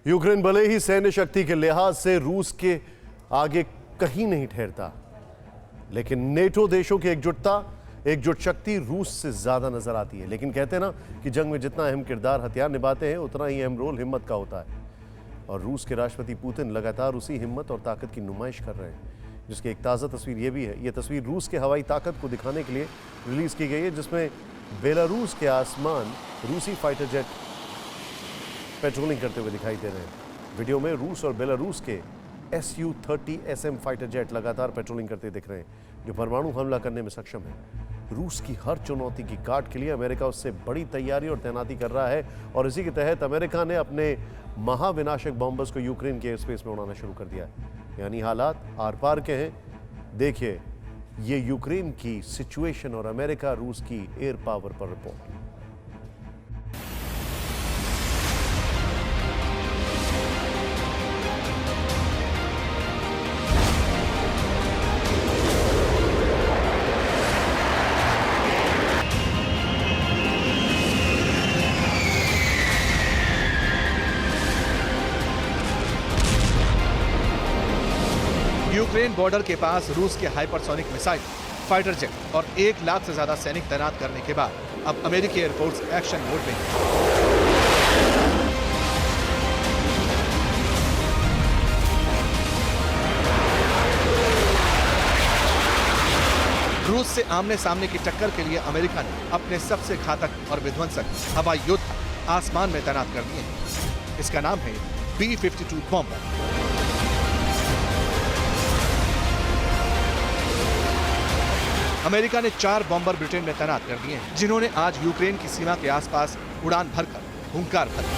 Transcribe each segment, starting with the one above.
Ukraine भले ही सैन्य शक्ति के लिहाज से रूस के आगे कहीं नहीं ठहरता, लेकिन नेटो देशों की एकजुट शक्ति रूस से ज्यादा नजर आती है। लेकिन कहते हैं ना कि जंग में जितना अहम किरदार हथियार निभाते हैं, उतना ही अहम रोल हिम्मत का होता है। और रूस के राष्ट्रपति पुतिन लगातार उसी हिम्मत और ताकत की नुमाइश कर रहे हैं, जिसकी एक ताज़ा तस्वीर ये भी है। ये तस्वीर रूस के हवाई ताकत को दिखाने के लिए रिलीज की गई है, जिसमें बेलारूस के आसमान रूसी फाइटर जेट पेट्रोलिंग करते हुए दिखाई दे रहे हैं। वीडियो में रूस और बेलारूस के Su-30SM फाइटर जेट लगातार पेट्रोलिंग करते दिख रहे हैं, जो परमाणु हमला करने में सक्षम है। रूस की हर चुनौती की काट के लिए अमेरिका उससे बड़ी तैयारी और तैनाती कर रहा है, और इसी के तहत अमेरिका ने अपने महाविनाशक बॉम्बर्स को यूक्रेन के एयर स्पेस में उड़ाना शुरू कर दिया है। यानी हालात आर पार के हैं। देखिए ये यूक्रेन की सिचुएशन और अमेरिका रूस की एयर पावर पर रिपोर्ट। यूक्रेन बॉर्डर के पास रूस के हाइपरसोनिक मिसाइल, फाइटर जेट और 1 लाख से ज्यादा सैनिक तैनात करने के बाद अब अमेरिकी एयरफोर्स एक्शन मोड में है। रूस से आमने सामने की टक्कर के लिए अमेरिका ने अपने सबसे घातक और विध्वंसक हवाई युद्ध आसमान में तैनात कर दिए हैं। इसका नाम है B-52 बॉम्बर। अमेरिका ने 4 बॉम्बर ब्रिटेन में तैनात कर दिए हैं, जिन्होंने आज यूक्रेन की सीमा के आसपास उड़ान भरकर हुंकार भरा।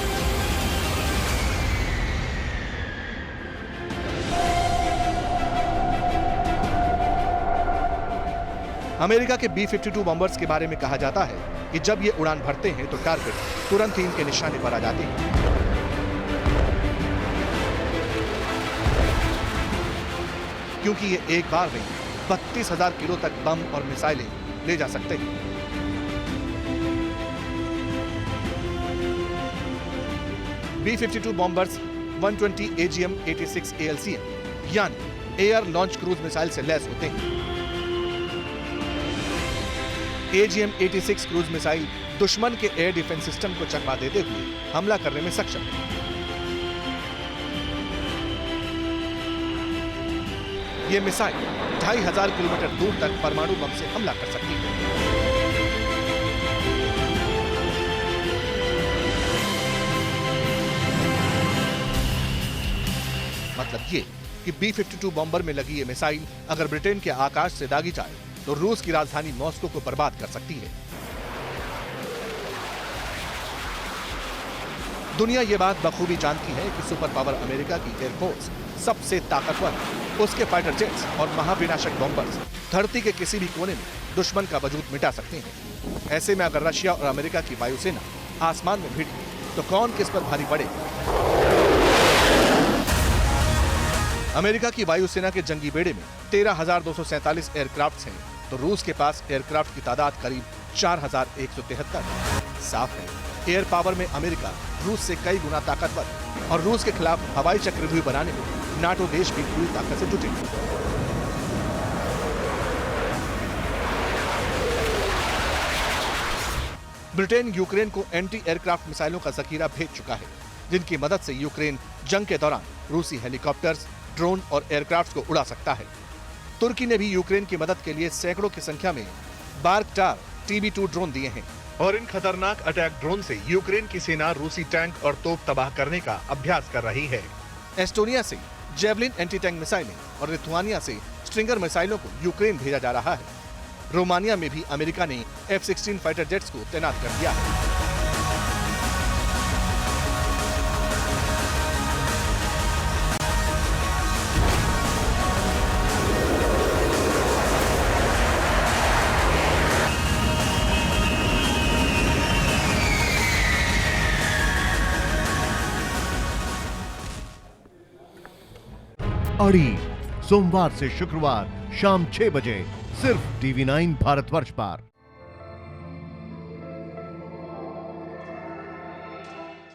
अमेरिका के B-52 बॉम्बर्स के बारे में कहा जाता है कि जब ये उड़ान भरते हैं तो टारगेट तुरंत ही इनके निशाने पर आ जाते हैं। क्योंकि ये एक बार में 32,000 किलो तक बम और मिसाइलें ले जा सकते हैं। B-52 बॉम्बर्स 120 AGM-86 ALCM यानी एयर लॉन्च क्रूज मिसाइल से लैस होते हैं। AGM-86 क्रूज मिसाइल दुश्मन के एयर डिफेंस सिस्टम को चकमा देते हुए हमला करने में सक्षम है। ये मिसाइल 2,500 किलोमीटर दूर तक परमाणु बम से हमला कर सकती है। मतलब ये कि B-52 बॉम्बर में लगी ये मिसाइल अगर ब्रिटेन के आकाश से दागी जाए तो रूस की राजधानी मॉस्को को बर्बाद कर सकती है। दुनिया ये बात बखूबी जानती है कि सुपर पावर अमेरिका की एयरफोर्स सबसे ताकतवर, उसके फाइटर जेट्स और महाविनाशक बॉम्बर्स धरती के किसी भी कोने में दुश्मन का वजूद मिटा सकते हैं। ऐसे में अगर रशिया और अमेरिका की वायुसेना आसमान में भिड़ी तो कौन किस पर भारी पड़ेगा? अमेरिका की वायुसेना के जंगी बेड़े में 13,247 एयरक्राफ्ट हैं, तो रूस के पास एयरक्राफ्ट की तादाद करीब 4,173 है। साफ है, एयर पावर में अमेरिका रूस से कई गुना ताकतवर, और रूस के खिलाफ हवाई चक्रव्यूह बनाने में नाटो देश भी पूरी ताकत से जुटे। ब्रिटेन यूक्रेन को एंटी एयरक्राफ्ट मिसाइलों का जखीरा भेज चुका है, जिनकी मदद से यूक्रेन जंग के दौरान रूसी हेलीकॉप्टर्स, ड्रोन और एयरक्राफ्ट को उड़ा सकता है। तुर्की ने भी यूक्रेन की मदद के लिए सैकड़ों की संख्या में बार्कटार TB2 ड्रोन दिए हैं, और इन खतरनाक अटैक ड्रोन से यूक्रेन की सेना रूसी टैंक और तोप तबाह करने का अभ्यास कर रही है। एस्टोनिया से जेवलिन एंटी टैंक मिसाइलें और लिथुआनिया से स्ट्रिंगर मिसाइलों को यूक्रेन भेजा जा रहा है। रोमानिया में भी अमेरिका ने F-16 फाइटर जेट्स को तैनात कर दिया है। अड़ी सोमवार से शुक्रवार शाम 6 बजे सिर्फ TV9 भारतवर्ष पर।